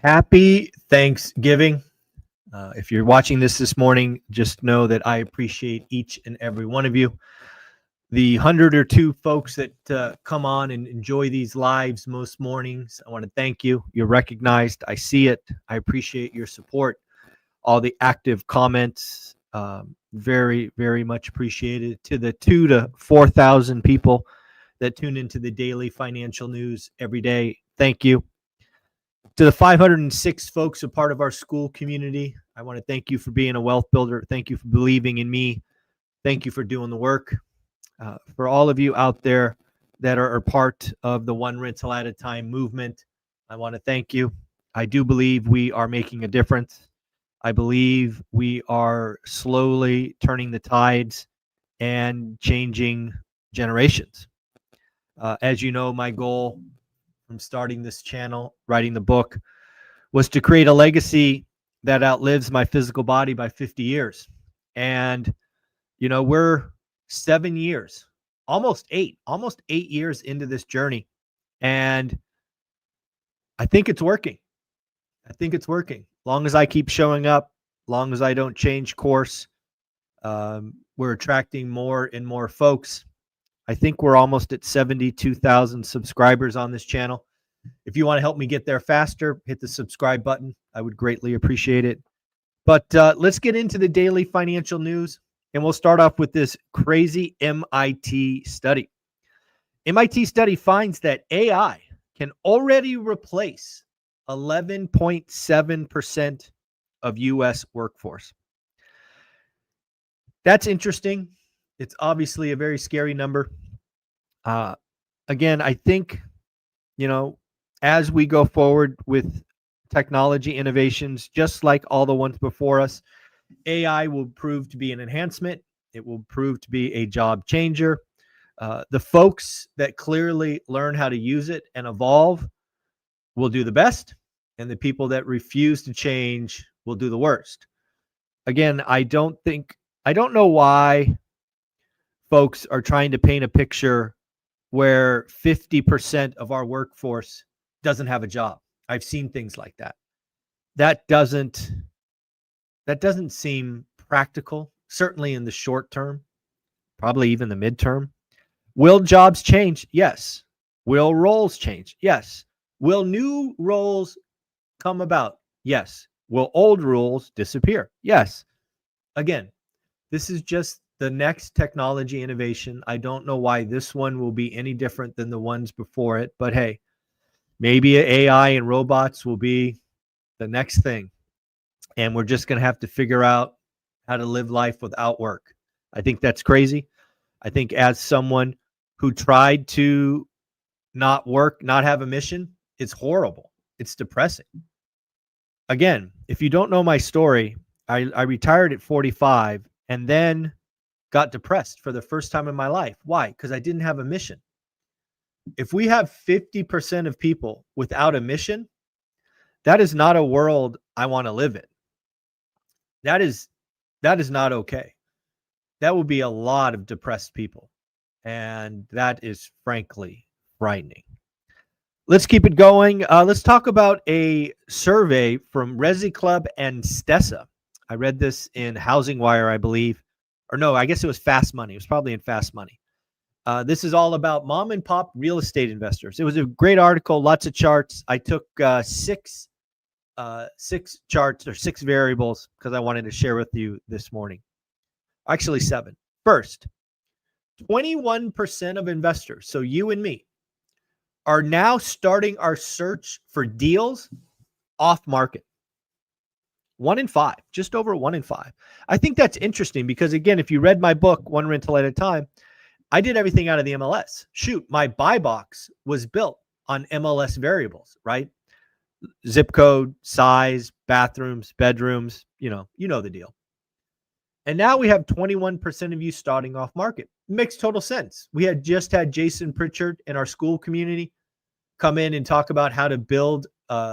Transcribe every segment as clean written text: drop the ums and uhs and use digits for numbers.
Happy Thanksgiving. If you're watching this morning, just know that I appreciate each and every one of you. The 100 or two folks that come on and enjoy these lives most mornings, I want to thank you. You're recognized. I see it. I appreciate your support. All the active comments, very, very much appreciated. To the 2,000 to 4,000 people that tune into the daily financial news every day, thank you. To the 506 folks a part of our school community, I want to thank you for being a wealth builder. Thank you for believing in me. Thank you for doing the work. For all of you out there that are part of the One Rental at a Time movement, I want to thank you. I do believe we are making a difference. I believe we are slowly turning the tides and changing generations. As you know, my goal from starting this channel, writing the book, was to create a legacy that outlives my physical body by 50 years. And, we're 7 years, almost eight years into this journey. And I think it's working. Long as I keep showing up, long as I don't change course, we're attracting more and more folks. I think we're almost at 72,000 subscribers on this channel. If you want to help me get there faster, hit the subscribe button. I would greatly appreciate it. But let's get into the daily financial news, and we'll start off with this crazy MIT study. MIT study finds that AI can already replace 11.7% of U.S. workforce. That's interesting. It's obviously a very scary number. Again, I think, as we go forward with technology innovations, just like all the ones before us, AI will prove to be an enhancement. It will prove to be a job changer. The folks that clearly learn how to use it and evolve will do the best, and the people that refuse to change will do the worst. Again, I don't know why folks are trying to paint a picture where 50% of our workforce doesn't have a job. I've seen things like that. That doesn't seem practical, certainly in the short term, probably even the midterm. Will jobs change? Yes. Will roles change? Yes. Will new roles come about? Yes. Will old rules disappear? Yes. Again, this is just the next technology innovation. I don't know why this one will be any different than the ones before it, but hey, maybe AI and robots will be the next thing. And we're just going to have to figure out how to live life without work. I think that's crazy. I think as someone who tried to not work, not have a mission, it's horrible. It's depressing. Again, if you don't know my story, I retired at 45 and then got depressed for the first time in my life. Why? Because I didn't have a mission. If we have 50% of people without a mission, that is not a world I want to live in. That is not okay. That will be a lot of depressed people. And that is frankly frightening. Let's keep it going. Let's talk about a survey from Resi Club and Stessa. I read this in Housing Wire, I believe. Or no, I guess it was Fast Money. It was probably in Fast Money. This is all about mom and pop real estate investors. It was a great article, lots of charts. I took six charts or six variables because I wanted to share with you this morning. Actually, 7. First, 21% of investors, so you and me, are now starting our search for deals off market. 1 in 5, just over 1 in 5. I think that's interesting because, again, if you read my book, One Rental at a Time, I did everything out of the MLS. Shoot, my buy box was built on MLS variables, right? Zip code, size, bathrooms, bedrooms, you know the deal. And now we have 21% of you starting off market. It makes total sense. We had just had Jason Pritchard in our school community come in and talk about how to build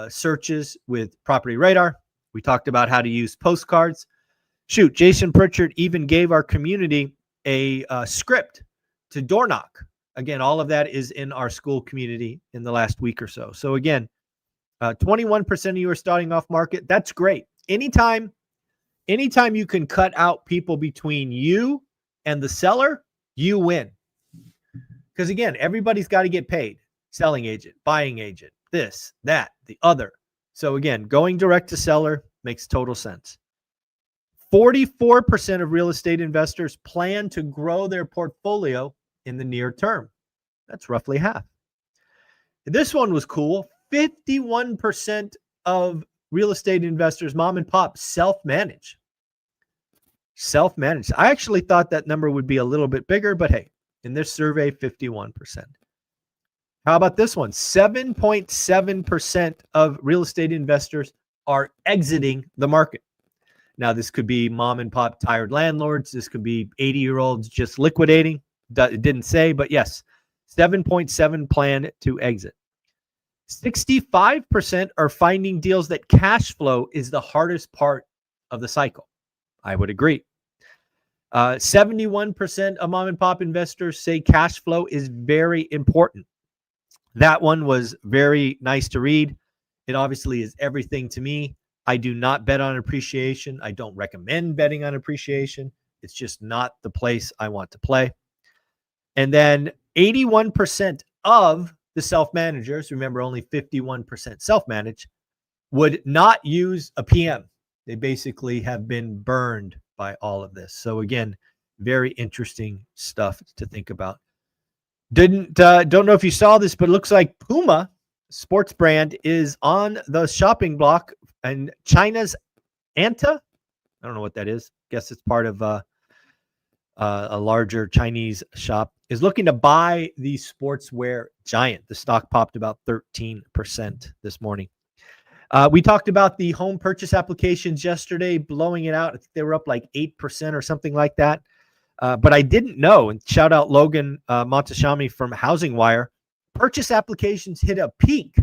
searches with PropertyRadar. We talked about how to use postcards. Shoot, Jason Pritchard even gave our community a script to door knock. Again, all of that is in our school community in the last week or so. So again, 21% of you are starting off market. That's great. Anytime you can cut out people between you and the seller, you win. Because again, everybody's got to get paid. Selling agent, buying agent, this, that, the other. So again, going direct to seller makes total sense. 44% of real estate investors plan to grow their portfolio in the near term. That's roughly half. This one was cool. 51% of real estate investors, mom and pop, self-manage. Self-manage. I actually thought that number would be a little bit bigger, but hey, in this survey, 51%. How about this one? 7.7% of real estate investors are exiting the market. Now, this could be mom and pop tired landlords. This could be 80-year-olds just liquidating. It didn't say, but yes, 7.7 plan to exit. 65% are finding deals that cash flow is the hardest part of the cycle. I would agree. 71% of mom and pop investors say cash flow is very important. That one was very nice to read. It obviously is everything to me. I do not bet on appreciation. I don't recommend betting on appreciation. It's just not the place I want to play. And then 81% of the self-managers, remember only 51% self-manage, would not use a PM. They basically have been burned by all of this. So again, very interesting stuff to think about. Don't know if you saw this, but it looks like Puma sports brand is on the shopping block, and China's Anta, I don't know what that is. Guess it's part of a larger Chinese shop, is looking to buy the sportswear giant. The stock popped about 13% this morning. We talked about the home purchase applications yesterday, blowing it out. I think they were up like 8% or something like that. But I didn't know, and shout out Logan Montashami from Housing Wire, purchase applications hit a peak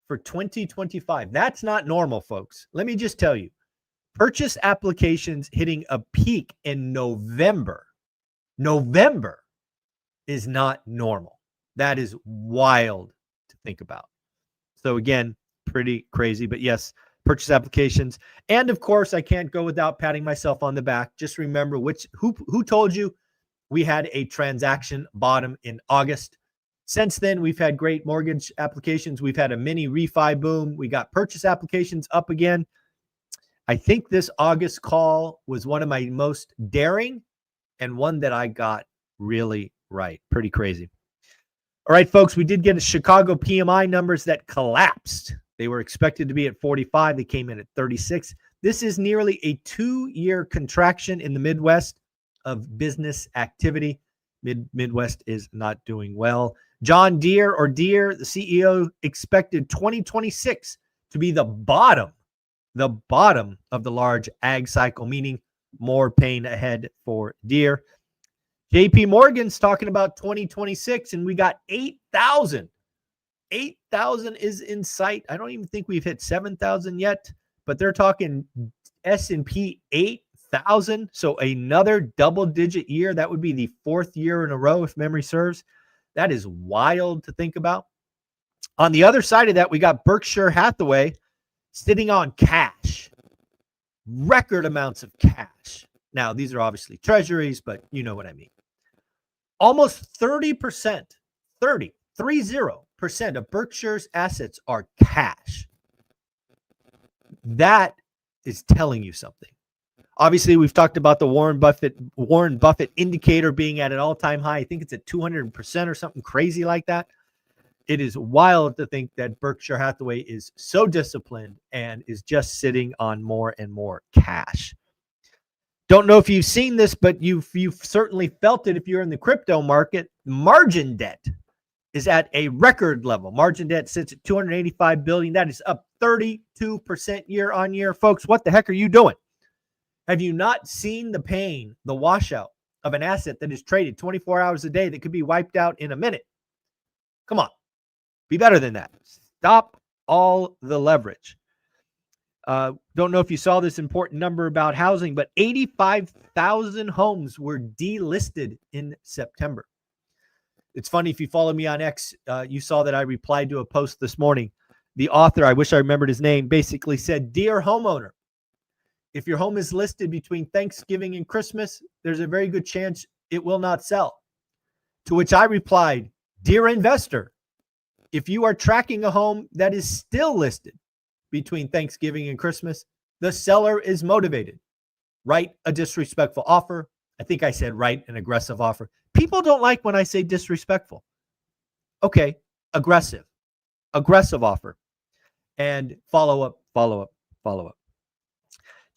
for 2025. That's not normal, folks. Let me just tell you, purchase applications hitting a peak in November is not normal. That is wild to think about. So again, pretty crazy, but yes, purchase applications. And of course, I can't go without patting myself on the back. Just remember who told you we had a transaction bottom in August. Since then, we've had great mortgage applications. We've had a mini refi boom. We got purchase applications up again. I think this August call was one of my most daring and one that I got really right. Pretty crazy. All right, folks, we did get a Chicago PMI numbers that collapsed. They were expected to be at 45. They came in at 36. This is nearly a 2-year contraction in the Midwest of business activity. Midwest is not doing well. John Deere, the CEO, expected 2026 to be the bottom of the large ag cycle, meaning more pain ahead for Deere. JP Morgan's talking about 2026, and we got 8,000. 8,000 is in sight. I don't even think we've hit 7,000 yet, but they're talking S&P 8,000. So another double-digit year. That would be the 4th year in a row, if memory serves. That is wild to think about. On the other side of that, we got Berkshire Hathaway sitting on cash. Record amounts of cash. Now, these are obviously treasuries, but you know what I mean. Almost 30% of Berkshire's assets are cash. That is telling you something. Obviously, we've talked about the Warren Buffett indicator being at an all-time high. I think it's at 200% or something crazy like that. It is wild to think that Berkshire Hathaway is so disciplined and is just sitting on more and more cash. Don't know if you've seen this, but you've certainly felt it if you're in the crypto market. Margin debt is at a record level. Margin debt sits at $285 billion. That is up 32% year on year. Folks, what the heck are you doing? Have you not seen the pain, the washout of an asset that is traded 24 hours a day that could be wiped out in a minute? Come on. Be better than that. Stop all the leverage. Don't know if you saw this important number about housing, but 85,000 homes were delisted in September. It's funny, if you follow me on X, you saw that I replied to a post this morning. The author, I wish I remembered his name, basically said, "Dear homeowner, if your home is listed between Thanksgiving and Christmas, there's a very good chance it will not sell." To which I replied, "Dear investor, if you are tracking a home that is still listed between Thanksgiving and Christmas, the seller is motivated. Write a disrespectful offer." I think I said write an aggressive offer. People don't like when I say disrespectful. Okay, aggressive offer. And follow up.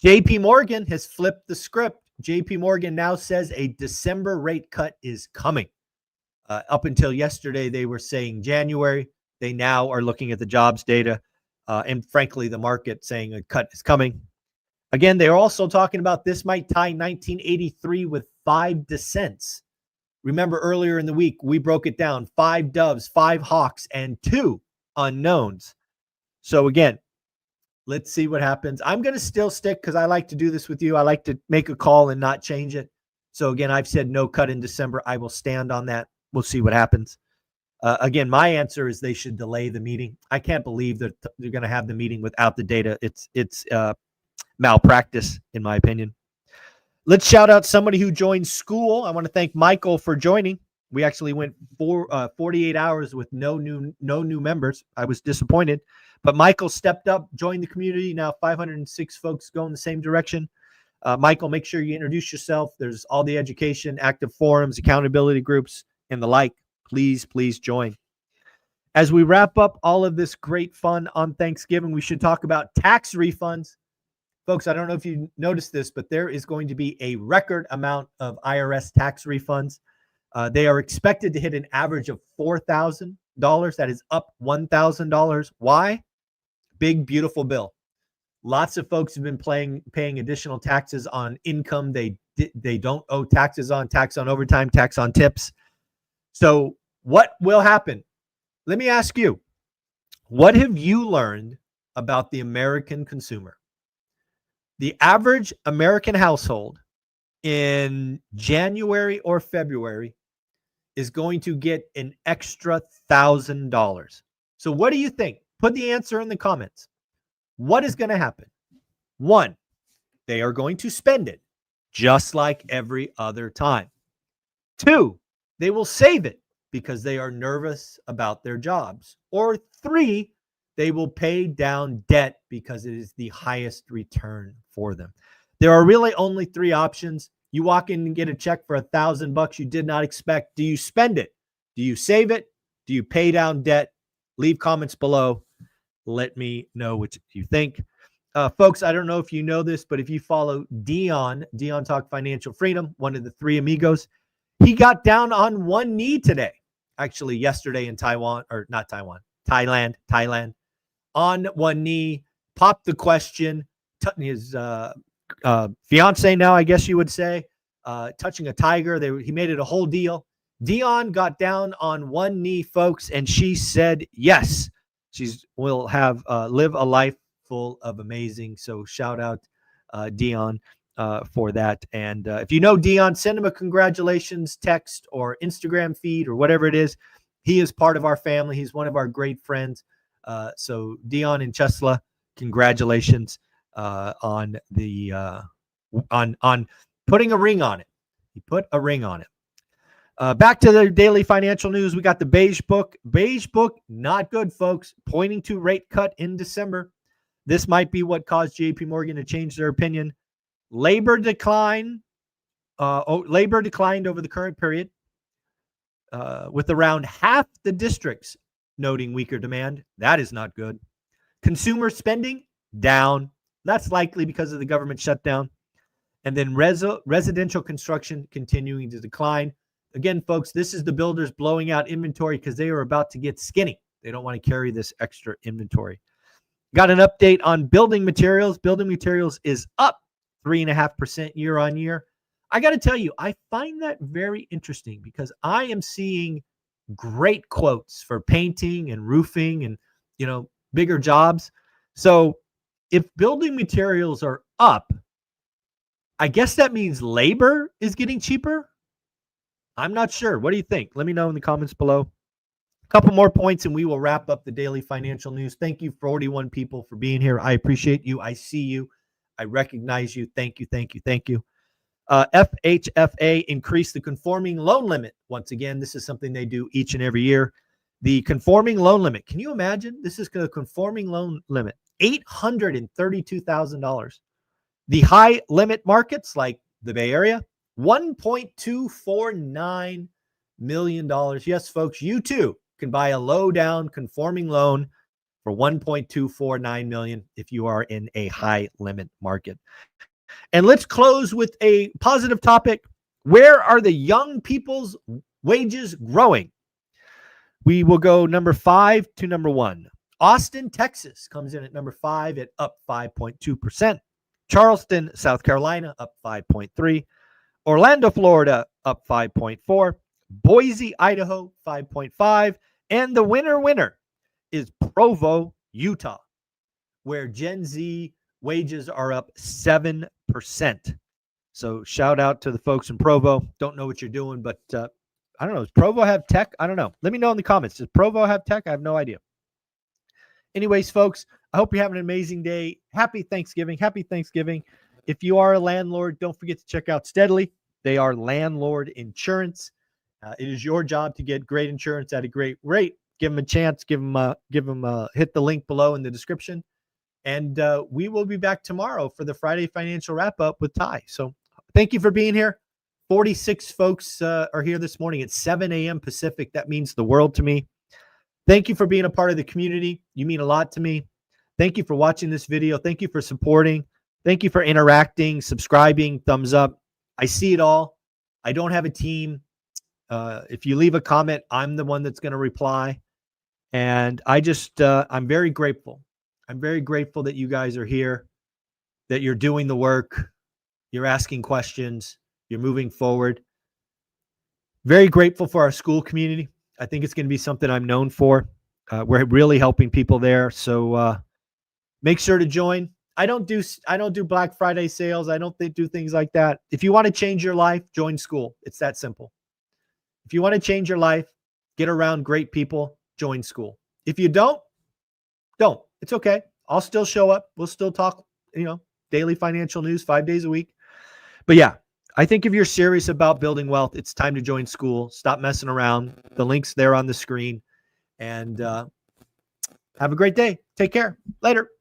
JP Morgan has flipped the script. JP Morgan now says a December rate cut is coming. Up until yesterday, they were saying January. They now are looking at the jobs data. And frankly, the market saying a cut is coming. Again, they're also talking about this might tie 1983 with 5 dissents. Remember earlier in the week, we broke it down: 5 doves, 5 hawks, and 2 unknowns. So again, let's see what happens. I'm going to still stick, because I like to do this with you. I like to make a call and not change it. So again, I've said no cut in December. I will stand on that. We'll see what happens. Again, my answer is they should delay the meeting. I can't believe that they're going to have the meeting without the data. It's malpractice, in my opinion. Let's shout out somebody who joined school. I want to thank Michael for joining. We actually went 48 hours with no new members. I was disappointed, but Michael stepped up, joined the community. Now 506 folks go in the same direction. Michael, make sure you introduce yourself. There's all the education, active forums, accountability groups, and the like. Please join. As we wrap up all of this great fun on Thanksgiving, we should talk about tax refunds. Folks, I don't know if you noticed this, but there is going to be a record amount of IRS tax refunds. They are expected to hit an average of $4,000. That is up $1,000. Why? Big, beautiful bill. Lots of folks have been paying additional taxes on income they don't owe taxes on, tax on overtime, tax on tips. So what will happen? Let me ask you, what have you learned about the American consumer? The average American household in January or February is going to get an extra $1,000. So what do you think? Put the answer in the comments. What is going to happen? 1, they are going to spend it just like every other time. 2, they will save it because they are nervous about their jobs. Or 3, they will pay down debt because it is the highest return for them. There are really only 3 options. You walk in and get a check for $1,000 you did not expect. Do you spend it? Do you save it? Do you pay down debt? Leave comments below. Let me know what you think. Folks, I don't know if you know this, but if you follow Dion Talk Financial Freedom, one of the 3 amigos, he got down on one knee today. Actually, yesterday in Thailand, on one knee, popped the question. His fiance now, I guess you would say, touching a tiger. He made it a whole deal. Dion got down on one knee, folks, and she said yes. She will have live a life full of amazing. So shout out Dion for that. And if you know Dion, send him a congratulations text or Instagram feed or whatever it is. He is part of our family. He's one of our great friends. So Dion and Chesla, congratulations on putting a ring on it. He put a ring on it. Back to the daily financial news. We got the Beige Book. Beige Book, not good, folks. Pointing to rate cut in December. This might be what caused JP Morgan to change their opinion. Labor declined over the current period, with around half the districts noting weaker demand. That is not good. Consumer spending down. That's likely because of the government shutdown. And then residential construction continuing to decline. Again, folks, this is the builders blowing out inventory because they are about to get skinny. They don't want to carry this extra inventory. Got an update on building materials. Building materials is up 3.5% year on year. I got to tell you, I find that very interesting because I am seeing great quotes for painting and roofing and, bigger jobs. So if building materials are up, I guess that means labor is getting cheaper. I'm not sure. What do you think? Let me know in the comments below. A couple more points and we will wrap up the daily financial news. Thank you, 41 people, for being here. I appreciate you. I see you. I recognize you. Thank you, thank you, thank you. FHFA increased the conforming loan limit. Once again, this is something they do each and every year. The conforming loan limit. Can you imagine? This is a conforming loan limit, $832,000. The high limit markets like the Bay Area, $1.249 million. Yes, folks, you too can buy a low down conforming loan for $1.249 million if you are in a high limit market. And let's close with a positive topic. Where are the young people's wages growing? We will go number 5 to number 1. Austin, Texas comes in at number 5 at up 5.2%. Charleston, South Carolina, up 5.3%. Orlando, Florida, up 5.4%. Boise, Idaho, 5.5%. And the winner is Provo, Utah, where Gen Z wages are up 7%. So shout out to the folks in Provo. Don't know what you're doing, but I don't know. Does Provo have tech? I don't know. Let me know in the comments. Does Provo have tech? I have no idea. Anyways, folks, I hope you're having an amazing day. Happy Thanksgiving. Happy Thanksgiving. If you are a landlord, don't forget to check out Steadily. They are landlord insurance. It is your job to get great insurance at a great rate. Give them a chance. Give them hit the link below in the description. And we will be back tomorrow for the Friday financial wrap up with Ty. So thank you for being here. 46 folks are here this morning at 7 a.m. Pacific. That means the world to me. Thank you for being a part of the community. You mean a lot to me. Thank you for watching this video. Thank you for supporting. Thank you for interacting, subscribing, thumbs up. I see it all. I don't have a team. If you leave a comment, I'm the one that's going to reply. And I'm very grateful. I'm very grateful that you guys are here, that you're doing the work, you're asking questions, you're moving forward. Very grateful for our school community. I think it's going to be something I'm known for. We're really helping people there. So make sure to join. I don't do Black Friday sales. I don't do things like that. If you want to change your life, join school. It's that simple. If you want to change your life, get around great people, join school. If you don't. It's okay. I'll still show up. We'll still talk, daily financial news 5 days a week. But yeah, I think if you're serious about building wealth, it's time to join school. Stop messing around. The link's there on the screen. And have a great day. Take care. Later.